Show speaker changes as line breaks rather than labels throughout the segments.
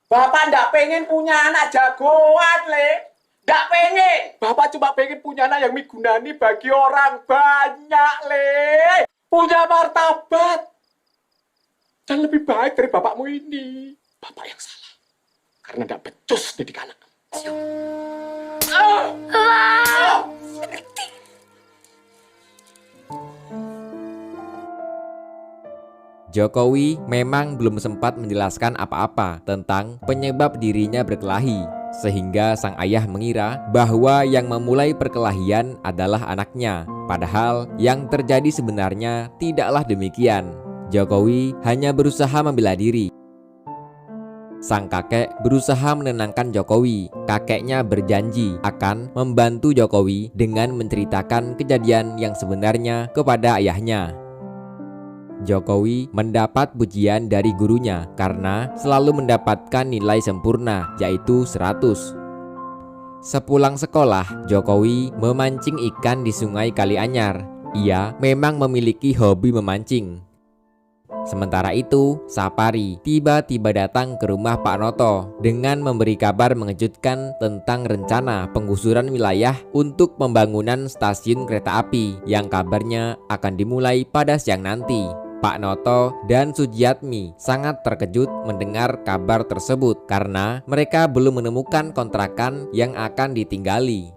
Bapak ndak pengen punya anak jagoan, Le. Ndak pengen. Bapak cuma pengen punya anak yang migunani bagi orang banyak, Le. Punya martabat. Dan lebih baik dari bapakmu ini. Bapak yang salah. Karena ndak becus didik anak.
Jokowi memang belum sempat menjelaskan apa-apa tentang penyebab dirinya berkelahi, sehingga sang ayah mengira bahwa yang memulai perkelahian adalah anaknya. Padahal yang terjadi sebenarnya tidaklah demikian. Jokowi hanya berusaha membela diri. Sang kakek berusaha menenangkan Jokowi. Kakeknya berjanji akan membantu Jokowi dengan menceritakan kejadian yang sebenarnya kepada ayahnya. Jokowi mendapat pujian dari gurunya karena selalu mendapatkan nilai sempurna, yaitu 100. Sepulang sekolah, Jokowi memancing ikan di Sungai Kalianyar. Ia memang memiliki hobi memancing. Sementara itu, Sapari tiba-tiba datang ke rumah Pak Noto dengan memberi kabar mengejutkan tentang rencana penggusuran wilayah untuk pembangunan stasiun kereta api yang kabarnya akan dimulai pada siang nanti. Pak Noto dan Sujiatmi sangat terkejut mendengar kabar tersebut karena mereka belum menemukan kontrakan yang akan ditinggali.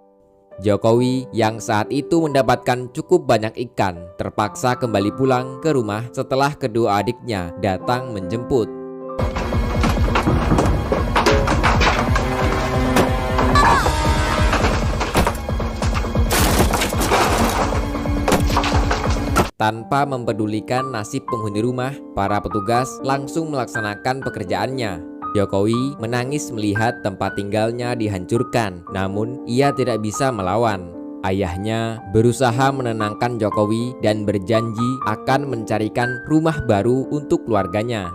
Jokowi yang saat itu mendapatkan cukup banyak ikan terpaksa kembali pulang ke rumah setelah kedua adiknya datang menjemput. Tanpa mempedulikan nasib penghuni rumah, para petugas langsung melaksanakan pekerjaannya. Jokowi menangis melihat tempat tinggalnya dihancurkan, namun ia tidak bisa melawan. Ayahnya berusaha menenangkan Jokowi dan berjanji akan mencarikan rumah baru untuk keluarganya.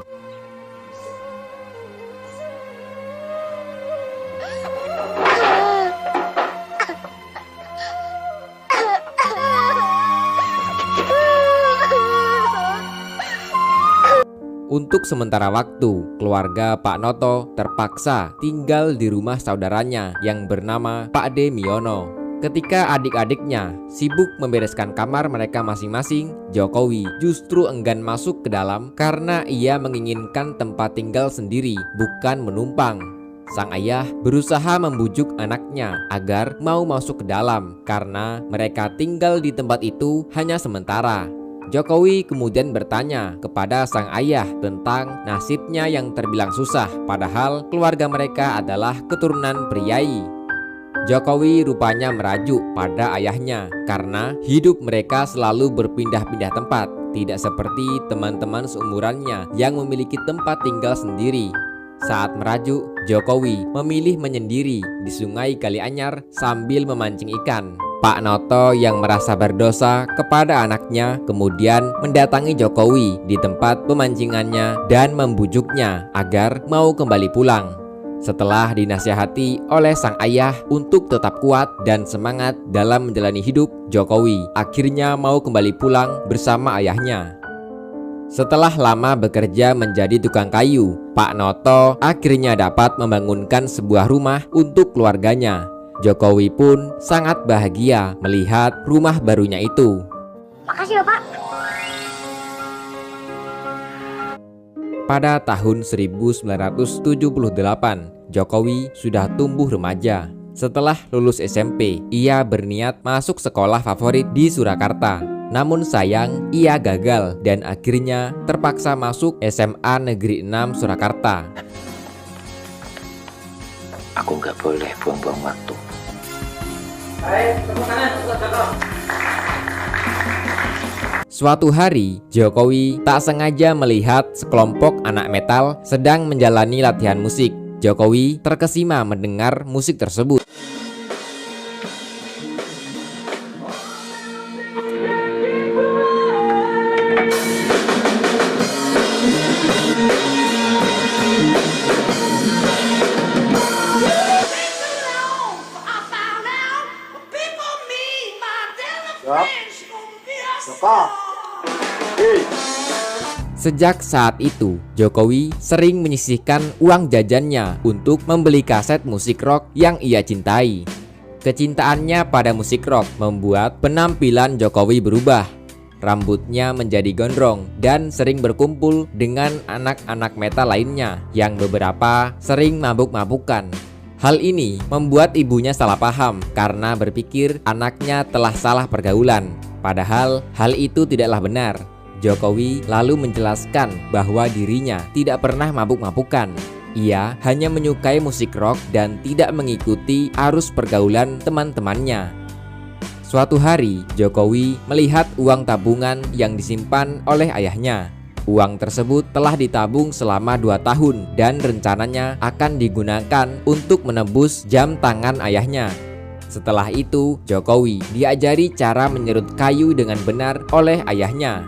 Untuk sementara waktu, keluarga Pak Noto terpaksa tinggal di rumah saudaranya yang bernama Pak De Miono. Ketika adik-adiknya sibuk membereskan kamar mereka masing-masing, Jokowi justru enggan masuk ke dalam karena ia menginginkan tempat tinggal sendiri, bukan menumpang. Sang ayah berusaha membujuk anaknya agar mau masuk ke dalam karena mereka tinggal di tempat itu hanya sementara. Jokowi kemudian bertanya kepada sang ayah tentang nasibnya yang terbilang susah, padahal keluarga mereka adalah keturunan priai. Jokowi rupanya merajuk pada ayahnya karena hidup mereka selalu berpindah-pindah tempat, tidak seperti teman-teman seumurannya yang memiliki tempat tinggal sendiri. Saat merajuk, Jokowi memilih menyendiri di Sungai Kalianyar sambil memancing ikan. Pak Noto yang merasa berdosa kepada anaknya kemudian mendatangi Jokowi di tempat pemancingannya dan membujuknya agar mau kembali pulang. Setelah dinasihati oleh sang ayah untuk tetap kuat dan semangat dalam menjalani hidup, Jokowi akhirnya mau kembali pulang bersama ayahnya. Setelah lama bekerja menjadi tukang kayu, Pak Noto akhirnya dapat membangunkan sebuah rumah untuk keluarganya. Jokowi pun sangat bahagia melihat rumah barunya itu.
Makasih Bapak.
Pada tahun 1978, Jokowi sudah tumbuh remaja. Setelah lulus SMP, ia berniat masuk sekolah favorit di Surakarta. Namun sayang, ia gagal dan akhirnya terpaksa masuk SMA Negeri 6 Surakarta.
Aku nggak boleh buang-buang waktu.
Suatu hari, Jokowi tak sengaja melihat sekelompok anak metal sedang menjalani latihan musik. Jokowi terkesima mendengar musik tersebut. Sejak saat itu, Jokowi sering menyisihkan uang jajannya untuk membeli kaset musik rock yang ia cintai. Kecintaannya pada musik rock membuat penampilan Jokowi berubah. Rambutnya menjadi gondrong dan sering berkumpul dengan anak-anak metal lainnya yang beberapa sering mabuk-mabukan. Hal ini membuat ibunya salah paham karena berpikir anaknya telah salah pergaulan. Padahal hal itu tidaklah benar. Jokowi lalu menjelaskan bahwa dirinya tidak pernah mabuk-mabukan. Ia hanya menyukai musik rock dan tidak mengikuti arus pergaulan teman-temannya. Suatu hari, Jokowi melihat uang tabungan yang disimpan oleh ayahnya. Uang tersebut telah ditabung selama 2 tahun dan rencananya akan digunakan untuk menebus jam tangan ayahnya. Setelah itu, Jokowi diajari cara menyerut kayu dengan benar oleh ayahnya.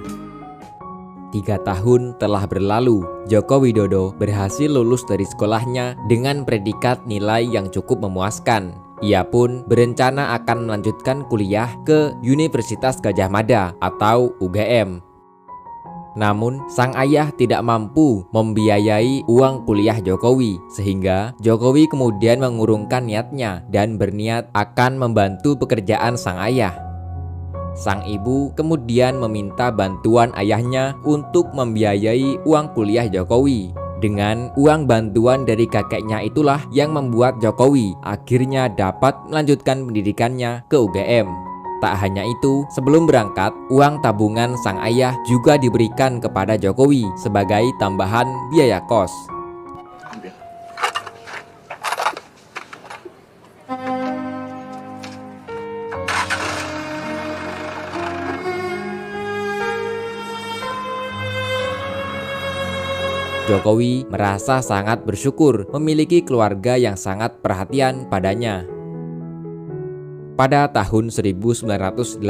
3 tahun telah berlalu, Joko Widodo berhasil lulus dari sekolahnya dengan predikat nilai yang cukup memuaskan. Ia pun berencana akan melanjutkan kuliah ke Universitas Gadjah Mada atau UGM. Namun, sang ayah tidak mampu membiayai uang kuliah Jokowi, sehingga Jokowi kemudian mengurungkan niatnya dan berniat akan membantu pekerjaan sang ayah. Sang ibu kemudian meminta bantuan ayahnya untuk membiayai uang kuliah Jokowi. Dengan uang bantuan dari kakeknya itulah yang membuat Jokowi akhirnya dapat melanjutkan pendidikannya ke UGM. Tak hanya itu, sebelum berangkat, uang tabungan sang ayah juga diberikan kepada Jokowi sebagai tambahan biaya kos. Jokowi merasa sangat bersyukur memiliki keluarga yang sangat perhatian padanya. Pada tahun 1980,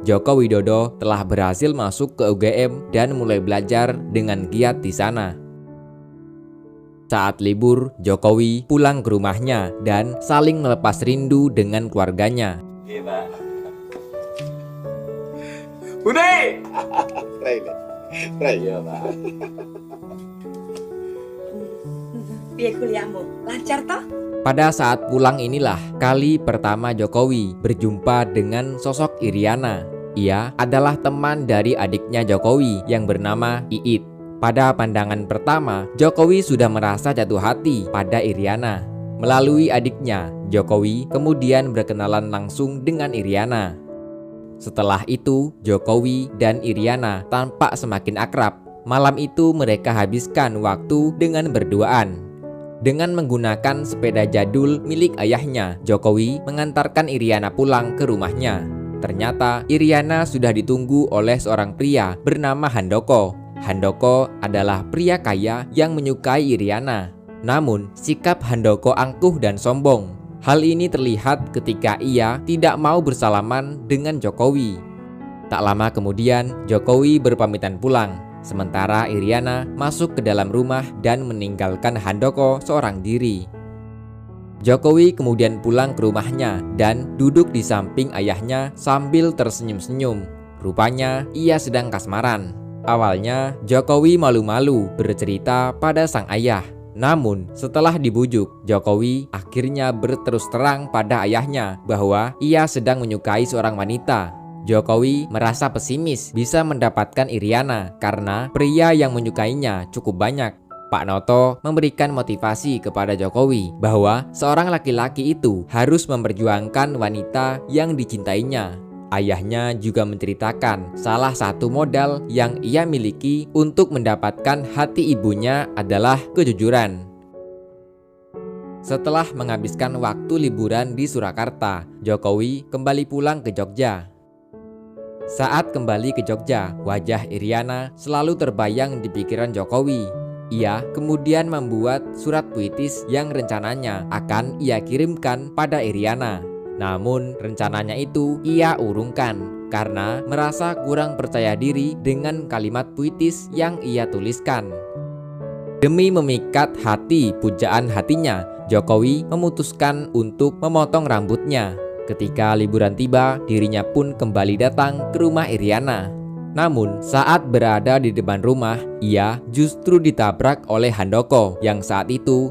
Joko Widodo telah berhasil masuk ke UGM dan mulai belajar dengan giat di sana. Saat libur, Jokowi pulang ke rumahnya dan saling melepas rindu dengan keluarganya.
Budi!
Piye kuliahmu? Lancar toh?
Pada saat pulang inilah kali pertama Jokowi berjumpa dengan sosok Iriana. Ia adalah teman dari adiknya Jokowi yang bernama Iit. Pada pandangan pertama, Jokowi sudah merasa jatuh hati pada Iriana. Melalui adiknya, Jokowi kemudian berkenalan langsung dengan Iriana. Setelah itu, Jokowi dan Iriana tampak semakin akrab. Malam itu mereka habiskan waktu dengan berduaan. Dengan menggunakan sepeda jadul milik ayahnya, Jokowi mengantarkan Iriana pulang ke rumahnya. Ternyata Iriana sudah ditunggu oleh seorang pria bernama Handoko. Handoko adalah pria kaya yang menyukai Iriana. Namun, sikap Handoko angkuh dan sombong. Hal ini terlihat ketika ia tidak mau bersalaman dengan Jokowi. Tak lama kemudian, Jokowi berpamitan pulang. Sementara Iriana masuk ke dalam rumah dan meninggalkan Handoko seorang diri. Jokowi kemudian pulang ke rumahnya dan duduk di samping ayahnya sambil tersenyum-senyum. Rupanya ia sedang kasmaran. Awalnya Jokowi malu-malu bercerita pada sang ayah. Namun setelah dibujuk, Jokowi akhirnya berterus terang pada ayahnya bahwa ia sedang menyukai seorang wanita. Jokowi merasa pesimis bisa mendapatkan Iriana karena pria yang menyukainya cukup banyak. Pak Noto memberikan motivasi kepada Jokowi bahwa seorang laki-laki itu harus memperjuangkan wanita yang dicintainya. Ayahnya juga menceritakan salah satu modal yang ia miliki untuk mendapatkan hati ibunya adalah kejujuran. Setelah menghabiskan waktu liburan di Surakarta, Jokowi kembali pulang ke Jogja. Saat kembali ke Jogja, wajah Iriana selalu terbayang di pikiran Jokowi. Ia kemudian membuat surat puitis yang rencananya akan ia kirimkan pada Iriana. Namun rencananya itu ia urungkan karena merasa kurang percaya diri dengan kalimat puitis yang ia tuliskan. Demi memikat hati pujaan hatinya, Jokowi memutuskan untuk memotong rambutnya. Ketika liburan tiba, dirinya pun kembali datang ke rumah Iriana. Namun saat berada di depan rumah, ia justru ditabrak oleh Handoko yang saat itu